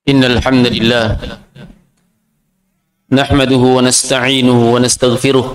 إن الحمد لله نحمده ونستعينه ونستغفره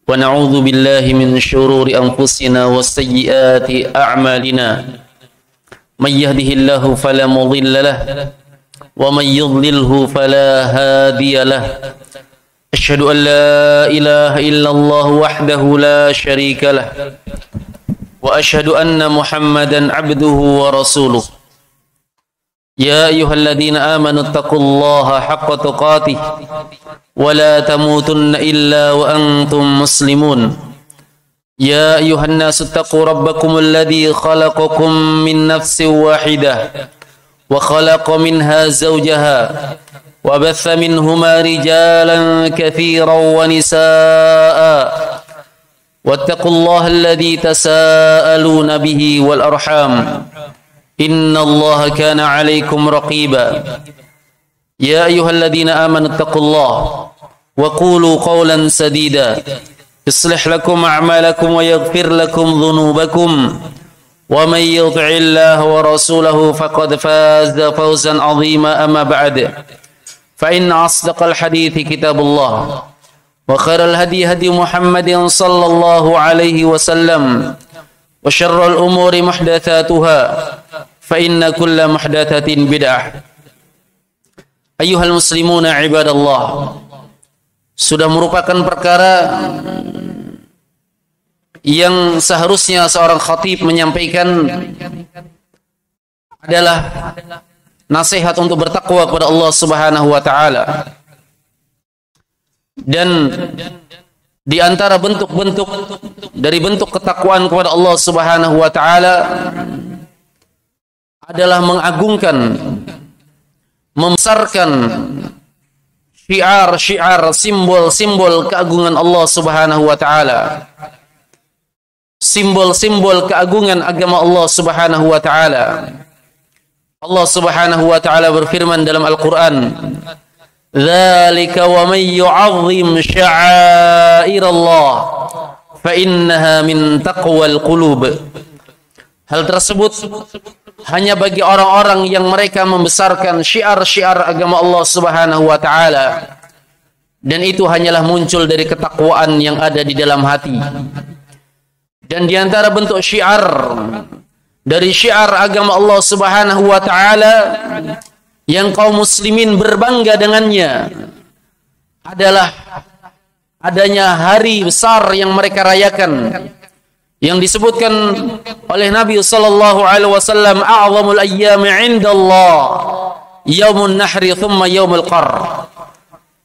ونعوذ بالله من شرور أنفسنا وسيئات أعمالنا من يهده الله فلا مضل له ومن يضلله فلا هادي له أشهد أن لا إله إلا الله وحده لا شريك له وأشهد أن محمدا عبده ورسوله يا أيها الذين آمنوا اتقوا الله حق تقاته ولا تموتن إلا وأنتم مسلمون يا أيها الناس اتقوا ربكم الذي خلقكم من نفس واحدة وخلق منها زوجها وبث منهما رجالا كثيرا ونساء واتقوا الله الذي تساءلون به والأرحام إن الله كان عليكم رقيبا يا أيها الذين آمنوا اتقوا الله وقولوا قولا سديدا يصلح لكم أعمالكم ويغفر لكم ذنوبكم ومن يطع الله ورسوله فقد فاز فوزا عظيما أما بعد فإن أصدق الحديث كتاب الله وخير الهدي هدي محمد صلى الله عليه وسلم وشر الأمور محدثاتها فإن كل محدثة بدعة. Ayyuhal muslimuna ibadallah, sudah merupakan perkara yang seharusnya seorang khatib menyampaikan adalah nasihat untuk bertakwa kepada Allah Subhanahu wa taala. Dan di antara bentuk-bentuk dari bentuk ketakwaan kepada Allah Subhanahu wa taala adalah mengagungkan, membesarkan syiar-syiar, simbol-simbol keagungan Allah Subhanahu wa taala. Simbol-simbol keagungan agama Allah Subhanahu wa taala. Allah Subhanahu wa taala berfirman dalam Al-Qur'an, "Dzalika wa may yu'azzim sya'airallah fa innaha min taqwal qulub." Hal tersebut hanya bagi orang-orang yang mereka membesarkan syiar-syiar agama Allah Subhanahu wa taala, dan itu hanyalah muncul dari ketakwaan yang ada di dalam hati. Dan di antara bentuk syiar dari syiar agama Allah Subhanahu wa taala yang kaum muslimin berbangga dengannya adalah adanya hari besar yang mereka rayakan, yang disebutkan oleh Nabi sallallahu alaihi wasallam, a'zamul ayyami 'indallah yaumun nahri thumma yaumul qar.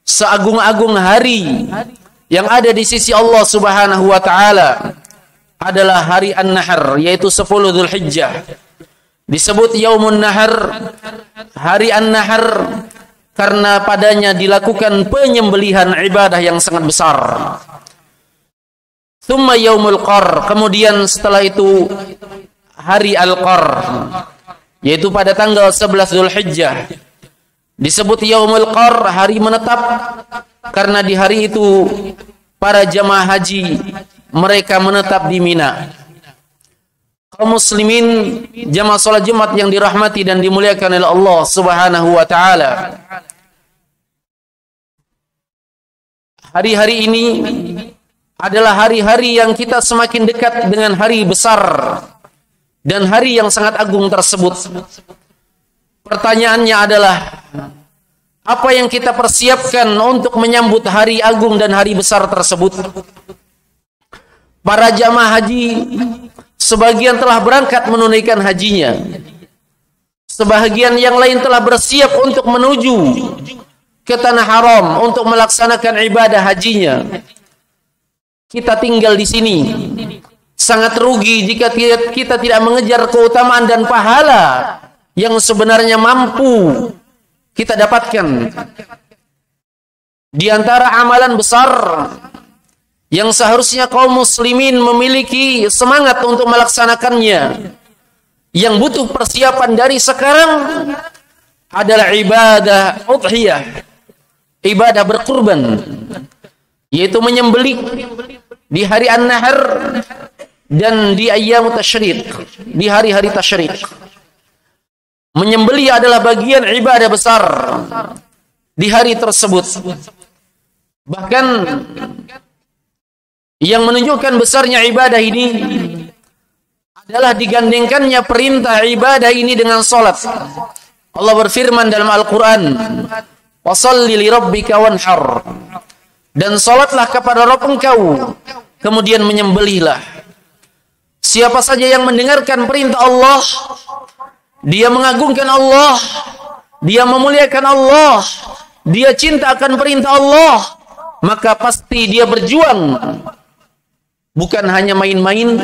Seagung-agung hari yang ada di sisi Allah Subhanahu wa taala adalah hari An-Nahr, yaitu 10 Dzulhijjah. Disebut yaumun nahr, hari An-Nahr, karena padanya dilakukan penyembelihan ibadah yang sangat besar. Thumma yaumul qar, kemudian setelah itu hari Al-Qar, yaitu pada tanggal 11 Dzulhijjah. Disebut yaumul qar, hari menetap, karena di hari itu para jamaah haji mereka menetap di Mina. Kaum muslimin, jamaah salat Jumat yang dirahmati dan dimuliakan oleh Allah Subhanahu wa taala, hari-hari ini adalah hari-hari yang kita semakin dekat dengan hari besar dan hari yang sangat agung tersebut. Pertanyaannya adalah, apa yang kita persiapkan untuk menyambut hari agung dan hari besar tersebut? Para jamaah haji, sebagian telah berangkat menunaikan hajinya. Sebagian yang lain telah bersiap untuk menuju ke tanah haram untuk melaksanakan ibadah hajinya. Kita tinggal di sini. Sangat rugi jika kita tidak mengejar keutamaan dan pahala yang sebenarnya mampu kita dapatkan. Di antara amalan besar yang seharusnya kaum muslimin memiliki semangat untuk melaksanakannya, yang butuh persiapan dari sekarang, adalah ibadah udhiyah, ibadah berkurban, yaitu menyembelih di hari An-Nahr dan di ayyam tasyrik, di hari-hari tasyrik. Menyembelih adalah bagian ibadah besar di hari tersebut. Bahkan yang menunjukkan besarnya ibadah ini adalah digandengkannya perintah ibadah ini dengan salat. Allah berfirman dalam Al-Quran, "Wassalli li rabbika wanhar." Dan salatlah kepada Rabb engkau, kemudian menyembelihlah. Siapa saja yang mendengarkan perintah Allah, dia mengagungkan Allah, dia memuliakan Allah, dia cinta akan perintah Allah, maka pasti dia berjuang. Bukan hanya main-main,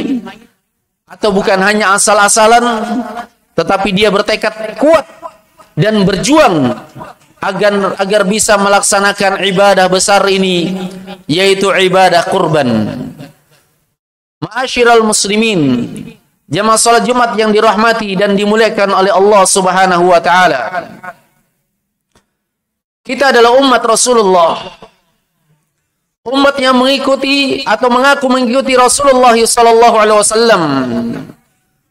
atau bukan hanya asal-asalan, tetapi dia bertekad kuat dan berjuang agar bisa melaksanakan ibadah besar ini, yaitu ibadah kurban. Ma'asyiral muslimin, jamaah salat Jumat yang dirahmati dan dimuliakan oleh Allah Subhanahu wa taala. Kita adalah umat Rasulullah. Umat yang mengikuti atau mengaku mengikuti Rasulullah sallallahu alaihi wasallam,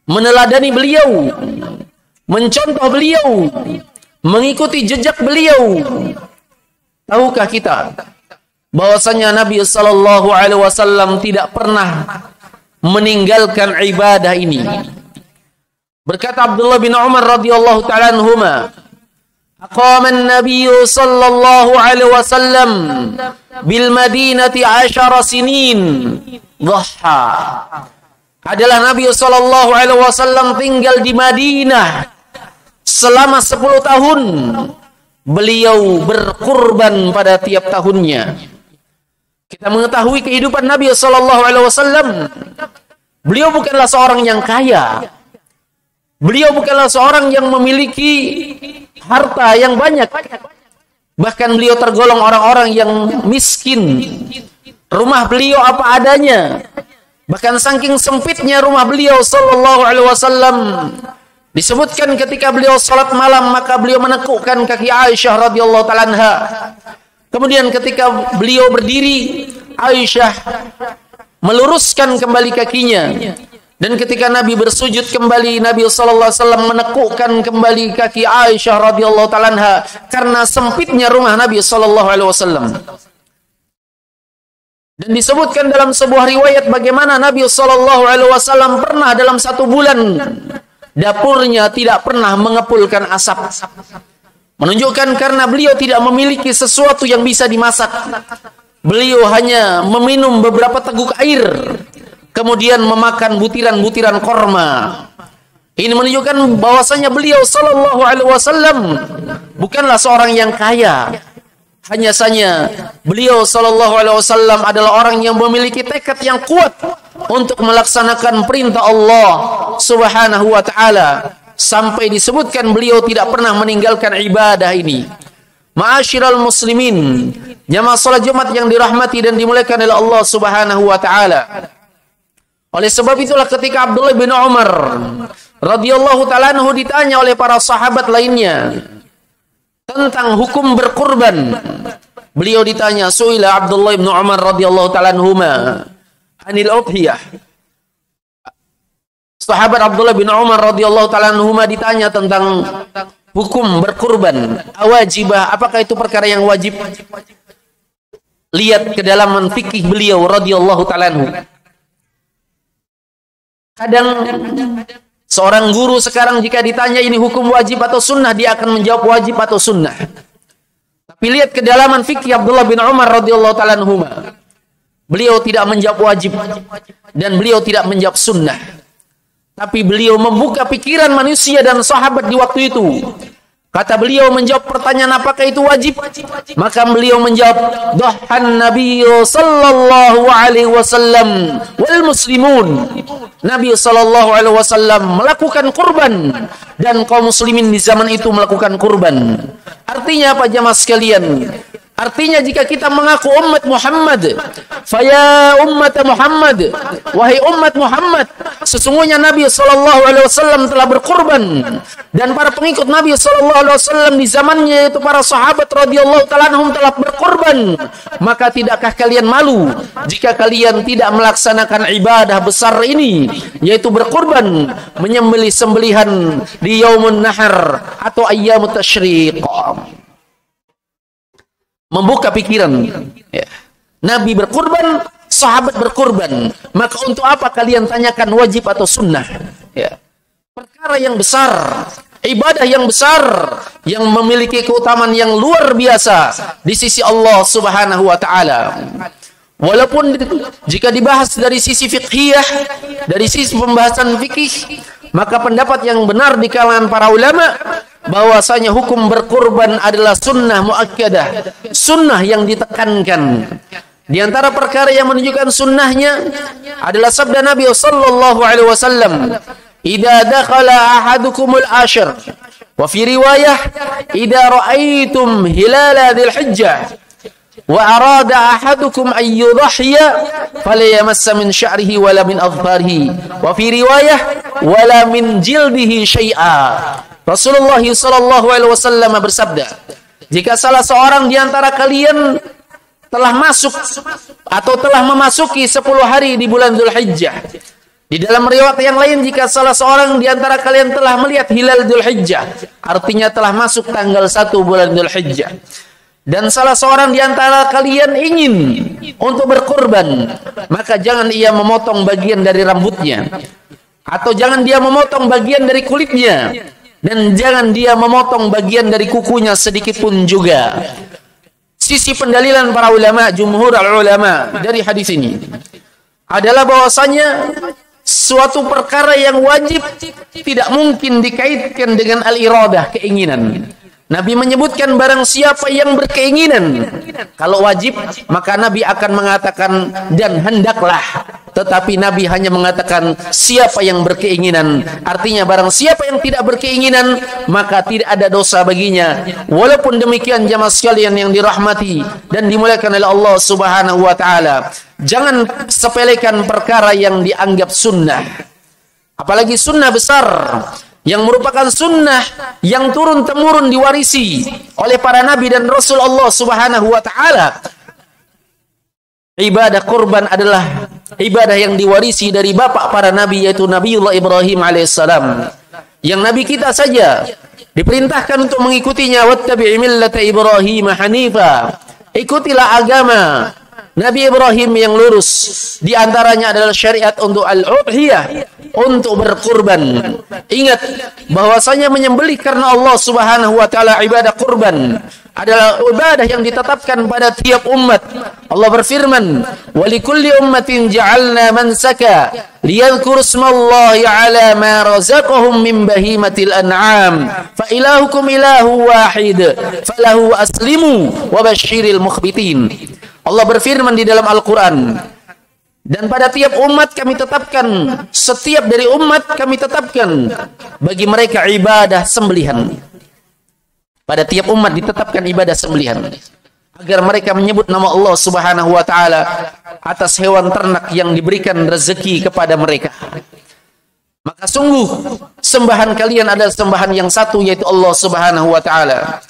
meneladani beliau, mencontoh beliau, mengikuti jejak beliau. Tahukah kita bahwasanya Nabi sallallahu alaihi wasallam tidak pernah meninggalkan ibadah ini? Berkata Abdullah bin Umar radhiyallahu taala anhuma, "Aqama an-nabiy sallallahu alaihi wasallam bil Madinati 10 sinin dhaha." Adalah Nabi sallallahu alaihi wasallam tinggal di Madinah selama 10 tahun. Beliau berkurban pada tiap tahunnya. Kita mengetahui kehidupan Nabi sallallahu alaihi wasallam. Beliau bukanlah seorang yang kaya. Beliau bukanlah seorang yang memiliki harta yang banyak. Bahkan beliau tergolong orang-orang yang miskin. Rumah beliau apa adanya. Bahkan saking sempitnya rumah beliau sallallahu alaihi wasallam, disebutkan ketika beliau salat malam maka beliau menekukkan kaki Aisyah radhiyallahu taala anha. Kemudian ketika beliau berdiri, Aisyah meluruskan kembali kakinya. Dan ketika Nabi bersujud kembali, Nabi sallallahu alaihi wasallam menekukkan kembali kaki Aisyah radhiyallahu taala anha karena sempitnya rumah Nabi sallallahu alaihi wasallam. Dan disebutkan dalam sebuah riwayat bagaimana Nabi sallallahu alaihi wasallam pernah dalam 1 bulan dapurnya tidak pernah mengepulkan asap. Menunjukkan karena beliau tidak memiliki sesuatu yang bisa dimasak. Beliau hanya meminum beberapa teguk air, kemudian memakan butiran-butiran korma. Ini menunjukkan bahwasanya beliau sallallahu alaihi wasallam bukanlah seorang yang kaya. Hanya saja beliau sallallahu alaihi wasallam adalah orang yang memiliki tekad yang kuat untuk melaksanakan perintah Allah Subhanahu wa taala, sampai disebutkan beliau tidak pernah meninggalkan ibadah ini. Ma'asyiral muslimin, jamaah salat Jumat yang dirahmati dan dimuliakan oleh Allah Subhanahu wa taala. Oleh sebab itulah ketika Abdullah bin Umar radhiyallahu taala anhu ditanya oleh para sahabat lainnya tentang hukum berkurban, beliau ditanya, suila Abdullah bin Umar radhiyallahu taala anhuma anil udhiyah. Sahabat Abdullah bin Umar radhiyallahu taala anhuma ditanya tentang hukum berkurban, wajibah, apakah itu perkara yang wajib? Lihat kedalaman fikih beliau radhiyallahu taala anhu. Kadang seorang guru sekarang jika ditanya ini hukum wajib atau sunnah, dia akan menjawab wajib atau sunnah. Tapi lihat kedalaman fikih Abdullah bin Umar radhiyallahu taala anhuma. Beliau tidak menjawab wajib dan beliau tidak menjawab sunnah. Tapi beliau membuka pikiran manusia dan sahabat di waktu itu. Kata beliau menjawab pertanyaan apakah itu wajib? Maka beliau menjawab, dhahan nabiyyu sallallahu alaihi wasallam wal muslimun. Nabi sallallahu alaihi wasallam melakukan kurban dan kaum muslimin di zaman itu melakukan kurban. Artinya apa jamaah sekalian? Artinya jika kita mengaku umat Muhammad, faya umat Muhammad, wahai umat Muhammad, sesungguhnya Nabi SAW telah berkorban, dan para pengikut Nabi SAW di zamannya, yaitu para sahabat radhiyallahu ta'ala anhum, telah berkorban. Maka tidakkah kalian malu jika kalian tidak melaksanakan ibadah besar ini, yaitu berkorban, menyembelih sembelihan di Yaumun Nahar atau Ayyamut Tasyriq? Membuka pikiran, ya. Nabi berkorban, sahabat berkorban, maka untuk apa kalian tanyakan wajib atau sunnah? Ya. Perkara yang besar, ibadah yang besar, yang memiliki keutamaan yang luar biasa di sisi Allah Subhanahu wa ta'ala. Walaupun jika dibahas dari sisi fiqhiyah, dari sisi pembahasan fikih, maka pendapat yang benar di kalangan para ulama bahwasanya hukum berkurban adalah sunnah muakkadah, sunnah yang ditekankan. Di antara perkara yang menunjukkan sunnahnya adalah sabda Nabi sallallahu alaihi wasallam, "Idza dakhala ahadukumul ashar." Wa fi riwayah, "Idza ra'aitum hilala dzil hijjah wa arada ahadukum an yudhhiya falyamassa min sya'rihi wala min adfarihi." Wa fi riwayah, "Wala min jildihi syai'a." Rasulullah sallallahu alaihi wasallam bersabda, jika salah seorang di antara kalian telah masuk atau telah memasuki 10 hari di bulan Dzulhijjah. Di dalam riwayat yang lain, jika salah seorang di antara kalian telah melihat hilal Dzulhijjah, artinya telah masuk tanggal 1 bulan Dzulhijjah. Dan salah seorang di antara kalian ingin untuk berkurban, maka jangan ia memotong bagian dari rambutnya, atau jangan dia memotong bagian dari kulitnya, dan jangan dia memotong bagian dari kukunya sedikit pun juga. Sisi pendalilan para ulama, jumhur al-ulama dari hadis ini adalah bahwasanya suatu perkara yang wajib tidak mungkin dikaitkan dengan al-iradah, keinginan. Nabi menyebutkan barang siapa yang berkeinginan, kalau wajib maka Nabi akan mengatakan dan hendaklah. Tetapi Nabi hanya mengatakan siapa yang berkeinginan. Artinya barang siapa yang tidak berkeinginan maka tidak ada dosa baginya. Walaupun demikian jamaah sekalian yang dirahmati dan dimuliakan oleh Allah Subhanahu wa taala, jangan sepelekan perkara yang dianggap sunnah. Apalagi sunnah besar, yang merupakan sunnah yang turun-temurun diwarisi oleh para nabi dan rasul Allah Subhanahu wa taala. Ibadah kurban adalah ibadah yang diwarisi dari bapak para nabi, yaitu Nabiullah Ibrahim alaihissalam. Yang nabi kita saja diperintahkan untuk mengikutinya, wattabi' millata Ibrahim hanifa. Ikutilah agama Nabi Ibrahim yang lurus. Di antaranya adalah syariat untuk al-udhiyah, untuk berkurban. Ingat bahwasanya menyembelih karena Allah Subhanahu wa taala, ibadah kurban adalah ibadah yang ditetapkan pada tiap umat. Allah berfirman, "Wa likulli ummatin ja'alna mansaka liyadhkuru ismallahi 'ala ma razaqahum min bahimatil an'am fa ilahukum ilahu wahid falahu aslimu wa basyiril mukhbitin." Allah berfirman di dalam Al-Quran, dan pada tiap umat kami tetapkan, setiap dari umat kami tetapkan bagi mereka ibadah sembelihan. Pada tiap umat ditetapkan ibadah sembelihan, agar mereka menyebut nama Allah Subhanahu wa taala atas hewan ternak yang diberikan rezeki kepada mereka. Maka sungguh sembahan kalian adalah sembahan yang satu, yaitu Allah Subhanahu wa taala.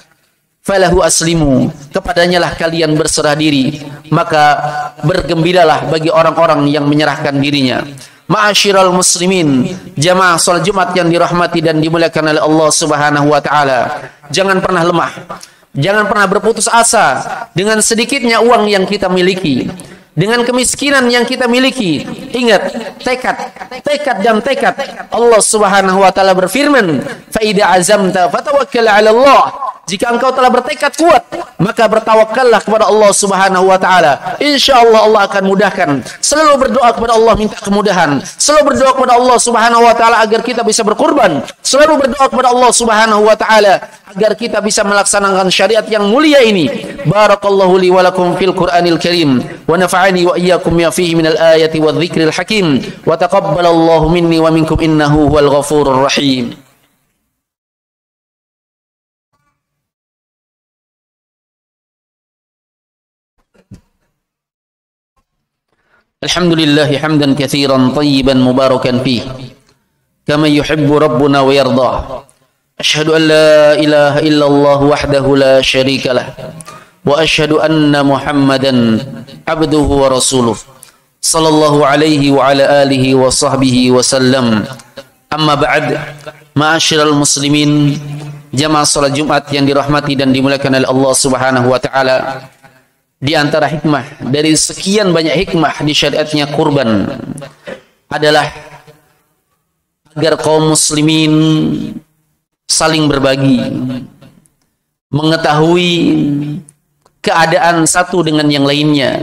Falahu aslimu, kepadanya lah kalian berserah diri, maka bergembiralah bagi orang-orang yang menyerahkan dirinya. Ma'asyiral muslimin, jamaah salat Jumat yang dirahmati dan dimuliakan oleh Allah Subhanahu wa taala. Jangan pernah lemah, jangan pernah berputus asa dengan sedikitnya uang yang kita miliki, dengan kemiskinan yang kita miliki. Ingat, tekad dan tekad. Allah Subhanahu wa taala berfirman, "Fa idza azamta fatawakkal 'ala Allah." Jika engkau telah bertekad kuat, maka bertawakallah kepada Allah Subhanahu wa taala. Insyaallah Allah akan mudahkan. Selalu berdoa kepada Allah minta kemudahan. Selalu berdoa kepada Allah Subhanahu wa taala agar kita bisa berkurban. Selalu berdoa kepada Allah Subhanahu wa taala agar kita bisa melaksanakan syariat yang mulia ini. Barakallahu li wa lakum fil Qur'anil Karim wa nafa'ani wa iyyakum ma fihi minal ayati wadh-dhikril hakim wa taqabbalallahu minni wa minkum innahu huwal ghafurur rahim. Alhamdulillah hamdan katsiran tayyiban mubarakan fih kama yuhibbu rabbuna wa yardah. Asyhadu an la ilaha illallah wahdahu la syarika lah wa asyhadu anna Muhammadan abduhu wa rasuluh sallallahu alaihi wa ala alihi wa sahbihi wa sallam. Amma ba'd, ma'asyiral muslimin, jamaah salat Jumat yang dirahmati dan dimuliakan oleh Allah Subhanahu wa taala. Di antara hikmah dari sekian banyak hikmah di syariatnya kurban adalah agar kaum muslimin saling berbagi, mengetahui keadaan satu dengan yang lainnya,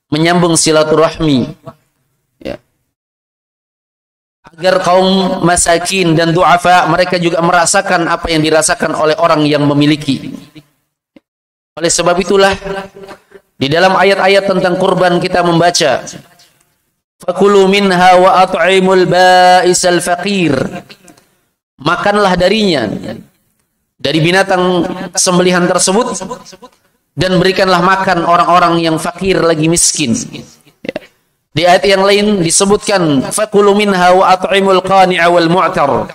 menyambung silaturahmi, ya. Agar kaum masakin dan du'afa mereka juga merasakan apa yang dirasakan oleh orang yang memiliki. Oleh sebab itulah di dalam ayat-ayat tentang kurban kita membaca fakulu minha wa at'imul ba'isal faqir, makanlah darinya, dari binatang sembelihan tersebut, dan berikanlah makan orang-orang yang fakir lagi miskin. Di ayat yang lain disebutkan fakulu minha wa at'imul qani'a wal mu'tar,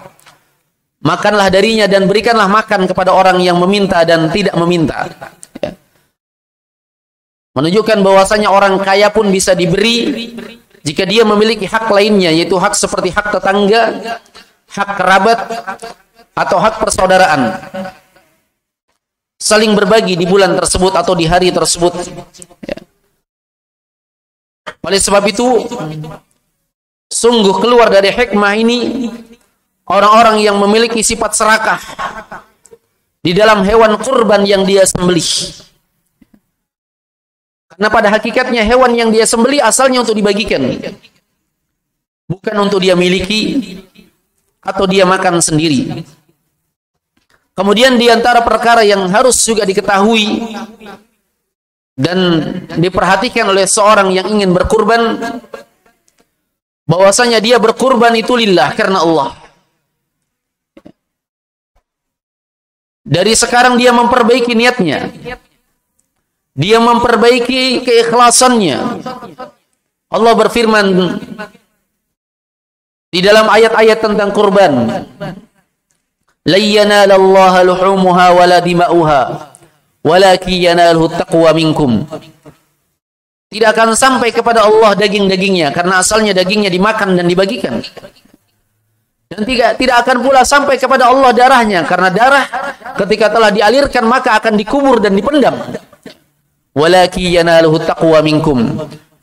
makanlah darinya dan berikanlah makan kepada orang yang meminta dan tidak meminta. Menunjukkan bahwasanya orang kaya pun bisa diberi jika dia memiliki hak lainnya, yaitu hak seperti hak tetangga, hak kerabat, atau hak persaudaraan. Saling berbagi di bulan tersebut atau di hari tersebut. Ya. Oleh sebab itu, sungguh keluar dari hikmah ini orang-orang yang memiliki sifat serakah di dalam hewan kurban yang dia sembelih. Karena pada hakikatnya hewan yang dia sembelih asalnya untuk dibagikan, bukan untuk dia miliki atau dia makan sendiri. Kemudian di antara perkara yang harus juga diketahui dan diperhatikan oleh seorang yang ingin berkurban, bahwasanya dia berkurban itu lillah, karena Allah. Dari sekarang dia memperbaiki niatnya, dia memperbaiki keikhlasannya. Allah berfirman di dalam ayat-ayat tentang kurban, la yanalallaha luhumuha wala dima'uha walakin yanaluhu taqwa minkum. Tidak akan sampai kepada Allah daging-dagingnya, karena asalnya dagingnya dimakan dan dibagikan. Dan tidak akan pula sampai kepada Allah darahnya, karena darah ketika telah dialirkan maka akan dikubur dan dipendam. Walakin yanaluhu taqwa minkum,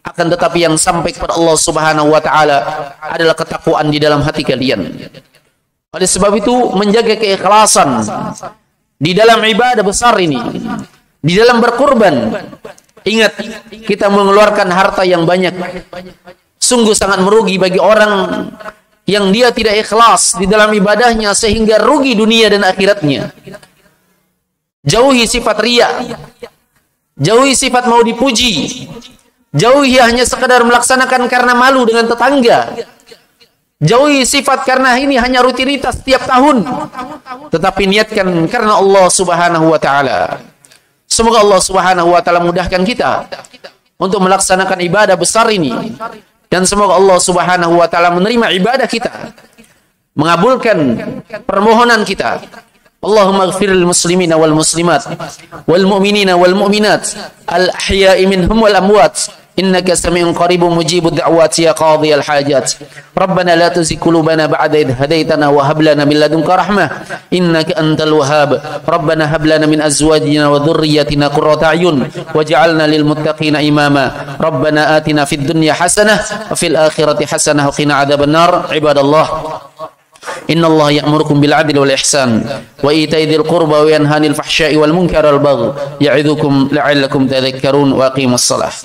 akan tetapi yang sampai kepada Allah Subhanahu wa taala adalah ketakwaan di dalam hati kalian. Oleh sebab itu, menjaga keikhlasan di dalam ibadah besar ini, di dalam berkurban. Ingat, kita mengeluarkan harta yang banyak. Sungguh sangat merugi bagi orang yang dia tidak ikhlas di dalam ibadahnya, sehingga rugi dunia dan akhiratnya. Jauhi sifat riya, jauhi sifat mau dipuji, jauhi hanya sekadar melaksanakan karena malu dengan tetangga, jauhi sifat karena ini hanya rutinitas setiap tahun, tetapi niatkan karena Allah Subhanahu wa taala. Semoga Allah Subhanahu wa taala mudahkan kita untuk melaksanakan ibadah besar ini, dan semoga Allah Subhanahu wa taala menerima ibadah kita, mengabulkan permohonan kita. Allahumma ighfir lil muslimina wal muslimat wal mu'minina wal mu'minat al ahya'i minhum wal amwat innaka sami'un qaribun mujibud da'wati ya qadhiyal hajat. Rabbana la tuzigh qulubana ba'da idh hadaitana wa hab lana min ladunka rahmah innaka antal wahhab. Rabbana hab lana min azwajina wa dhurriyyatina qurrata a'yun waj'alna lil muttaqina imama. Rabbana atina fid dunya hasanah wa fil akhirati hasanah wa qina adzabannar. Ibadallah, inna Allah ya'murukum bil 'adli wal ihsan wa ita'i dzil qurba wa yanha 'anil fahsya'i wal munkari wal baghi ya'idzukum la'allakum tadhakkarun wa aqimus shalah.